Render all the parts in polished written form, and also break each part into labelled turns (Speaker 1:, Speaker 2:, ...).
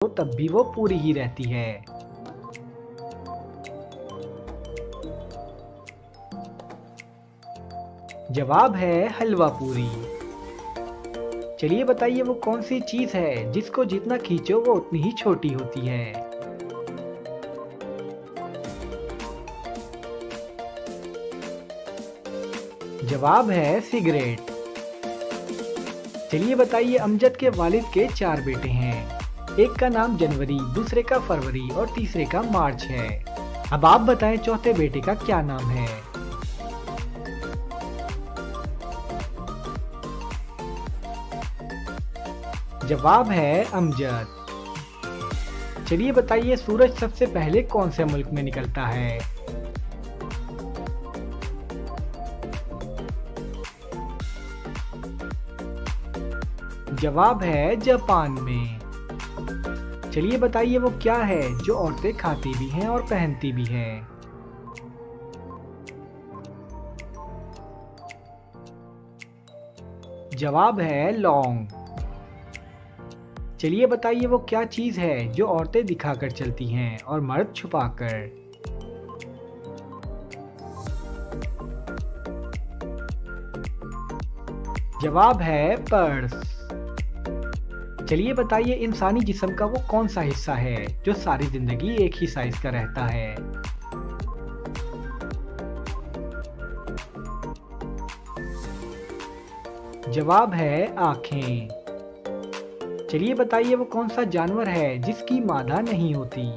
Speaker 1: तो तब भी वो पूरी ही रहती है। जवाब है हलवा पूरी। चलिए बताइए वो कौन सी चीज है जिसको जितना खींचो वो उतनी ही छोटी होती है। जवाब है सिगरेट। चलिए बताइए अमजद के वालिद के 4 बेटे हैं। एक का नाम जनवरी, दूसरे का फरवरी और तीसरे का मार्च है। अब आप बताएं चौथे बेटे का क्या नाम है। जवाब है अमजद। चलिए बताइए सूरज सबसे पहले कौन से मुल्क में निकलता है। जवाब है जापान में। चलिए बताइए वो क्या है जो औरतें खाती भी हैं और पहनती भी हैं। जवाब है लौंग। चलिए बताइए वो क्या चीज है जो औरतें दिखाकर चलती हैं और मर्द छुपाकर। जवाब है पर्स। चलिए बताइए इंसानी जिस्म का वो कौन सा हिस्सा है जो सारी जिंदगी एक ही साइज का रहता है। जवाब है आँखें। चलिए बताइए वो कौन सा जानवर है जिसकी मादा नहीं होती।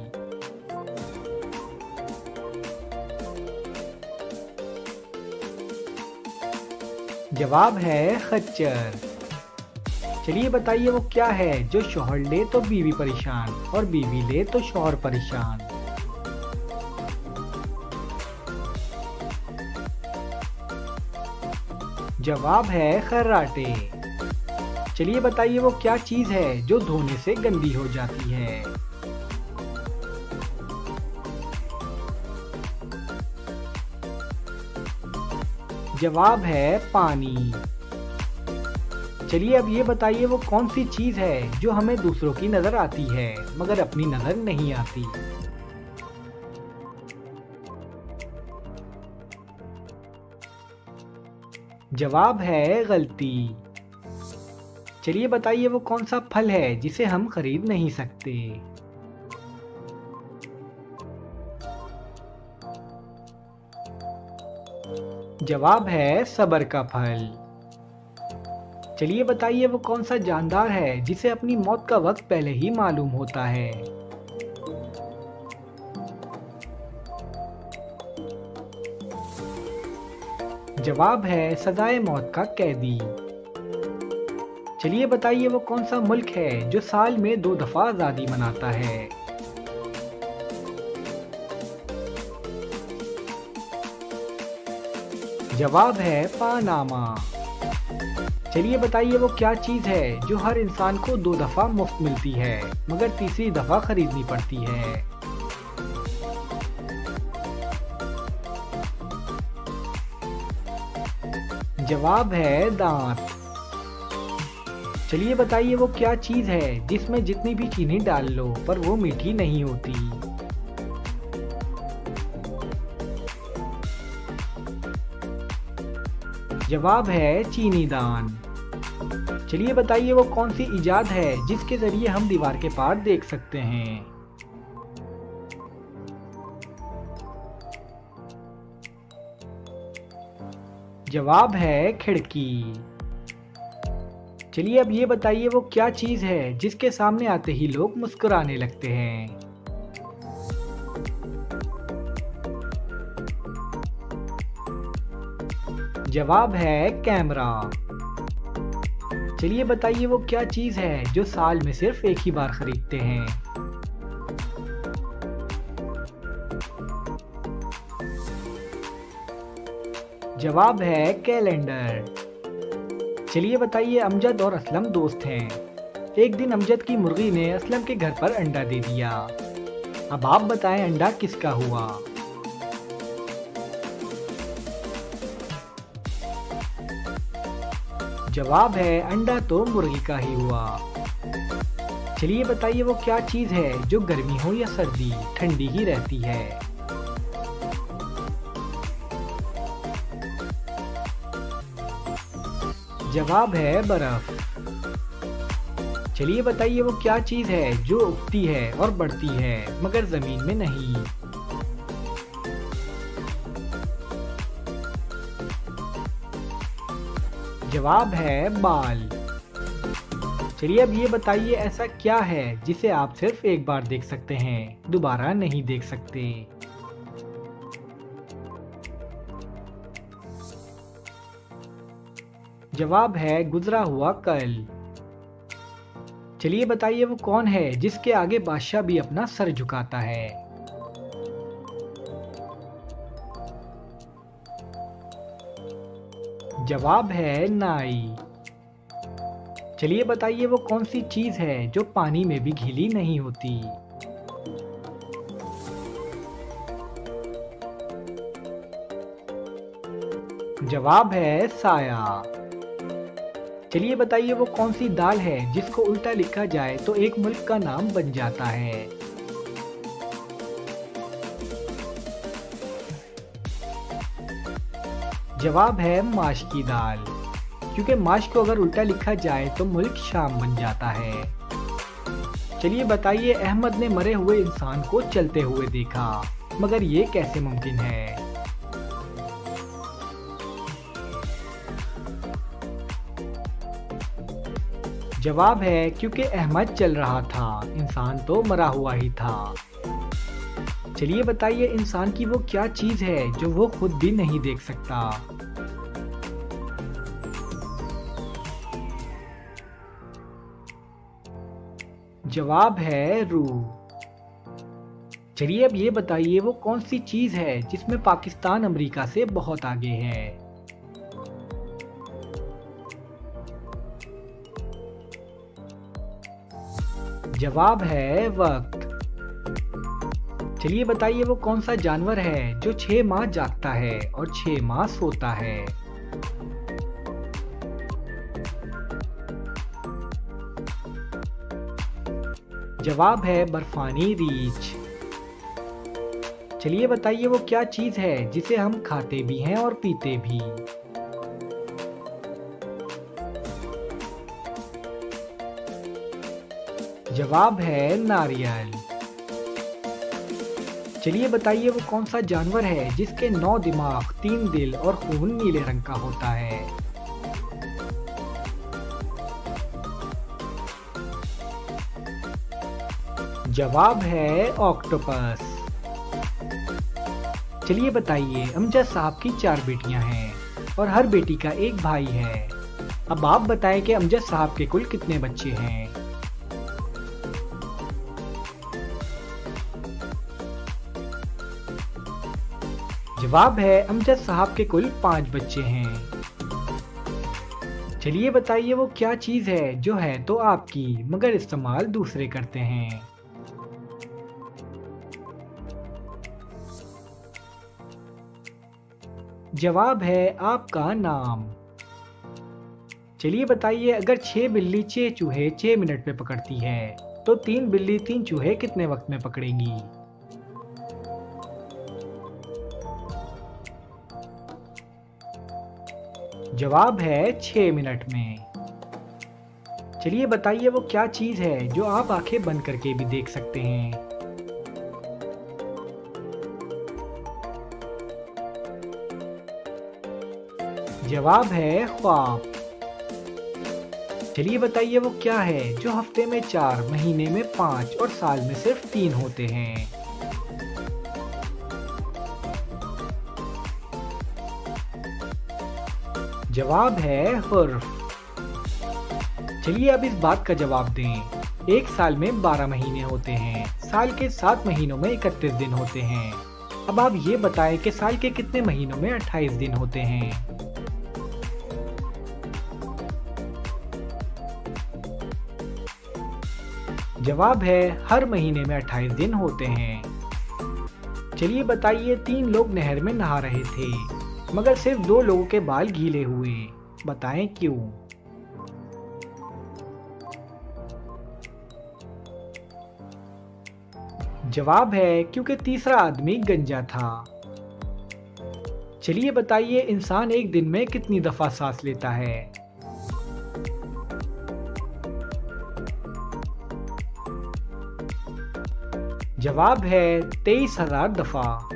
Speaker 1: जवाब है खच्चर। चलिए बताइए वो क्या है जो शौहर ले तो बीवी परेशान और बीवी ले तो शौहर परेशान। जवाब है खर्राटे। चलिए बताइए वो क्या चीज है जो धोने से गंदी हो जाती है। जवाब है पानी। चलिए अब ये बताइए वो कौन सी चीज है जो हमें दूसरों की नजर आती है मगर अपनी नजर नहीं आती। जवाब है गलती। चलिए बताइए वो कौन सा फल है जिसे हम खरीद नहीं सकते। जवाब है सबर का फल। चलिए बताइए वो कौन सा जानदार है जिसे अपनी मौत का वक्त पहले ही मालूम होता है। जवाब है सजाए मौत का कैदी। चलिए बताइए वो कौन सा मुल्क है जो साल में 2 दफा आजादी मनाता है। जवाब है पानामा। चलिए बताइए वो क्या चीज है जो हर इंसान को 2 दफा मुफ्त मिलती है मगर तीसरी दफा खरीदनी पड़ती है। जवाब है दांत। चलिए बताइए वो क्या चीज है जिसमें जितनी भी चीनी डाल लो पर वो मीठी नहीं होती। जवाब है चीनी दान। चलिए बताइए वो कौन सी इजाद है जिसके जरिए हम दीवार के पार देख सकते हैं। जवाब है खिड़की। चलिए अब ये बताइए वो क्या चीज है जिसके सामने आते ही लोग मुस्कुराने लगते हैं। जवाब है कैमरा। चलिए बताइए वो क्या चीज है जो साल में सिर्फ एक ही बार खरीदते हैं। जवाब है कैलेंडर। चलिए बताइए अमजद और असलम दोस्त हैं। एक दिन अमजद की मुर्गी ने असलम के घर पर अंडा दे दिया। अब आप बताएं अंडा किसका हुआ। जवाब है अंडा तो मुर्गी का ही हुआ। चलिए बताइए वो क्या चीज़ है जो गर्मी हो या सर्दी ठंडी ही रहती है। जवाब है बर्फ। चलिए बताइए वो क्या चीज़ है जो उगती है और बढ़ती है मगर जमीन में नहीं। जवाब है बाल। चलिए अब ये बताइए ऐसा क्या है जिसे आप सिर्फ एक बार देख सकते हैं, दोबारा नहीं देख सकते। जवाब है गुजरा हुआ कल। चलिए बताइए वो कौन है जिसके आगे बादशाह भी अपना सर झुकाता है। जवाब है नाई। चलिए बताइए वो कौन सी चीज है जो पानी में भी गीली नहीं होती। जवाब है साया। चलिए बताइए वो कौन सी दाल है जिसको उल्टा लिखा जाए तो एक मुल्क का नाम बन जाता है। जवाब है माश की दाल, क्योंकि माश को अगर उल्टा लिखा जाए तो मुल्क शाम बन जाता है। चलिए बताइए अहमद ने मरे हुए इंसान को चलते हुए देखा, मगर ये कैसे मुमकिन है। जवाब है क्योंकि अहमद चल रहा था, इंसान तो मरा हुआ ही था। चलिए बताइए इंसान की वो क्या चीज है जो वो खुद भी नहीं देख सकता। जवाब है रूह। चलिए अब ये बताइए वो कौन सी चीज है जिसमें पाकिस्तान अमेरिका से बहुत आगे है। जवाब है वक्त। चलिए बताइए वो कौन सा जानवर है जो 6 माह जागता है और 6 माह सोता है। जवाब है बर्फानी रीछ। चलिए बताइए वो क्या चीज है जिसे हम खाते भी हैं और पीते भी। जवाब है नारियल। चलिए बताइए वो कौन सा जानवर है जिसके 9 दिमाग, 3 दिल और खून नीले रंग का होता है। जवाब है ऑक्टोपस। चलिए बताइए अमजद साहब की 4 बेटियां हैं और हर बेटी का एक भाई है। अब आप बताएं कि अमजद साहब के कुल कितने बच्चे हैं। जवाब है अमजद साहब के कुल 5 बच्चे हैं। चलिए बताइए वो क्या चीज है जो है तो आपकी मगर इस्तेमाल दूसरे करते हैं। जवाब है आपका नाम। चलिए बताइए अगर 6 बिल्ली 6 चूहे 6 मिनट में पकड़ती है तो 3 बिल्ली 3 चूहे कितने वक्त में पकड़ेंगी। जवाब है 6 मिनट में। चलिए बताइए वो क्या चीज है जो आप आंखें बंद करके भी देख सकते हैं। जवाब है ख्वाब। चलिए बताइए वो क्या है जो हफ्ते में 4, महीने में 5 और साल में सिर्फ 3 होते हैं। जवाब है हुर्फ। चलिए अब इस बात का जवाब दें। एक साल में 12 महीने होते हैं, साल के 7 महीनों में 31 दिन होते हैं। अब आप ये बताएं कि साल के कितने महीनों में 28 दिन होते हैं। जवाब है हर महीने में 28 दिन होते हैं। चलिए बताइए 3 लोग नहर में नहा रहे थे मगर सिर्फ 2 लोगों के बाल गीले हुए, बताएं क्यों। जवाब है क्योंकि तीसरा आदमी गंजा था। चलिए बताइए इंसान एक दिन में कितनी दफा सांस लेता है। जवाब है 23,000 दफा।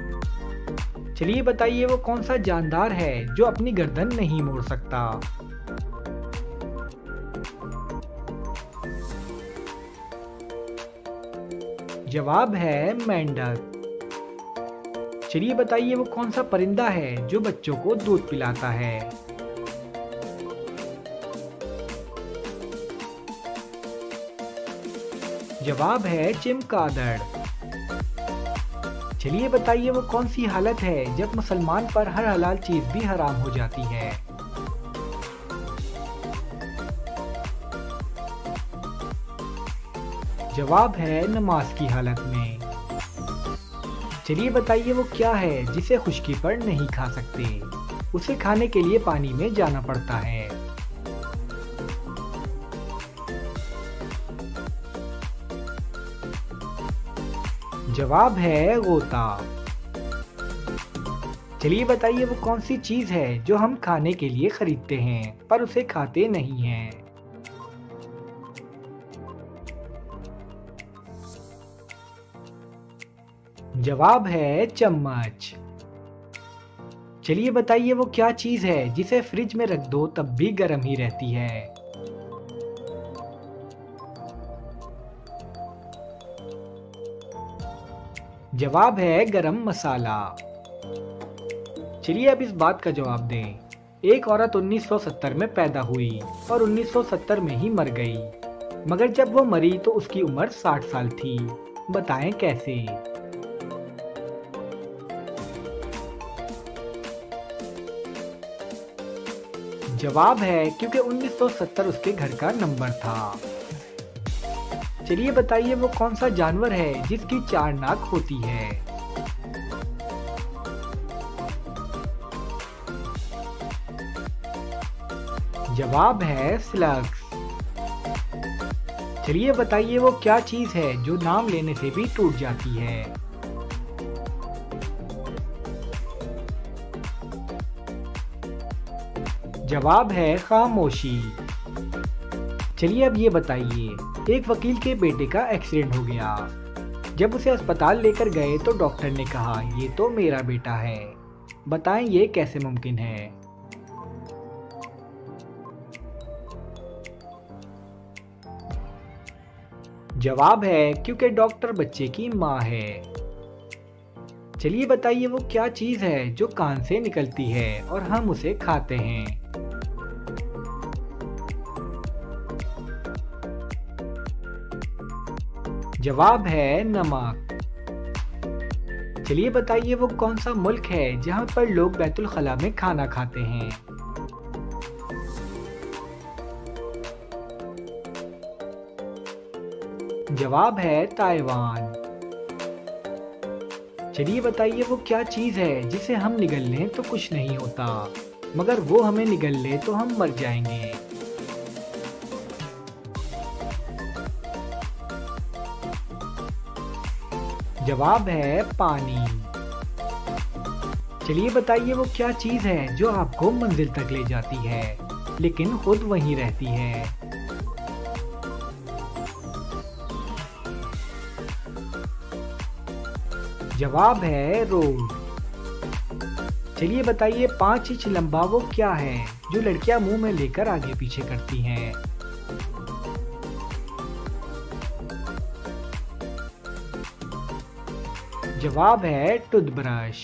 Speaker 1: चलिए बताइए वो कौन सा जानदार है जो अपनी गर्दन नहीं मोड़ सकता। जवाब है मेंढक। चलिए बताइए वो कौन सा परिंदा है जो बच्चों को दूध पिलाता है। जवाब है चमगादड़। चलिए बताइए वो कौन सी हालत है जब मुसलमान पर हर हलाल चीज भी हराम हो जाती है। जवाब है नमाज की हालत में। चलिए बताइए वो क्या है जिसे खुश्की पर नहीं खा सकते, उसे खाने के लिए पानी में जाना पड़ता है। जवाब है गोता। चलिए बताइए वो कौन सी चीज है जो हम खाने के लिए खरीदते हैं पर उसे खाते नहीं हैं। जवाब है चम्मच। चलिए बताइए वो क्या चीज है जिसे फ्रिज में रख दो तब भी गर्म ही रहती है। जवाब है गरम मसाला। चलिए अब इस बात का जवाब दें। एक औरत 1970 में पैदा हुई और 1970 में ही मर गई, मगर जब वो मरी तो उसकी उम्र 60 साल थी। बताएं कैसे। जवाब है क्योंकि 1970 उसके घर का नंबर था। चलिए बताइए वो कौन सा जानवर है जिसकी 4 नाक होती है। जवाब है स्लग्स। चलिए बताइए वो क्या चीज है जो नाम लेने से भी टूट जाती है। जवाब है खामोशी। चलिए अब ये बताइए, एक वकील के बेटे का एक्सीडेंट हो गया। जब उसे अस्पताल लेकर गए तो डॉक्टर ने कहा ये तो मेरा बेटा है। बताएं ये कैसे मुमकिन है। जवाब है क्योंकि डॉक्टर बच्चे की माँ है। चलिए बताइए वो क्या चीज है जो कान से निकलती है और हम उसे खाते हैं। जवाब है नमक। चलिए बताइए वो कौन सा मुल्क है जहां पर लोग बैतुल खला में खाना खाते हैं। जवाब है ताइवान। चलिए बताइए वो क्या चीज है जिसे हम निगल लें तो कुछ नहीं होता, मगर वो हमें निगल ले तो हम मर जाएंगे। जवाब है पानी। चलिए बताइए वो क्या चीज है जो आपको मंजिल तक ले जाती है लेकिन खुद वहीं रहती है। जवाब है रोड। चलिए बताइए 5 इंच लंबा वो क्या है जो लड़कियां मुंह में लेकर आगे पीछे करती हैं। जवाब है टूथब्रश।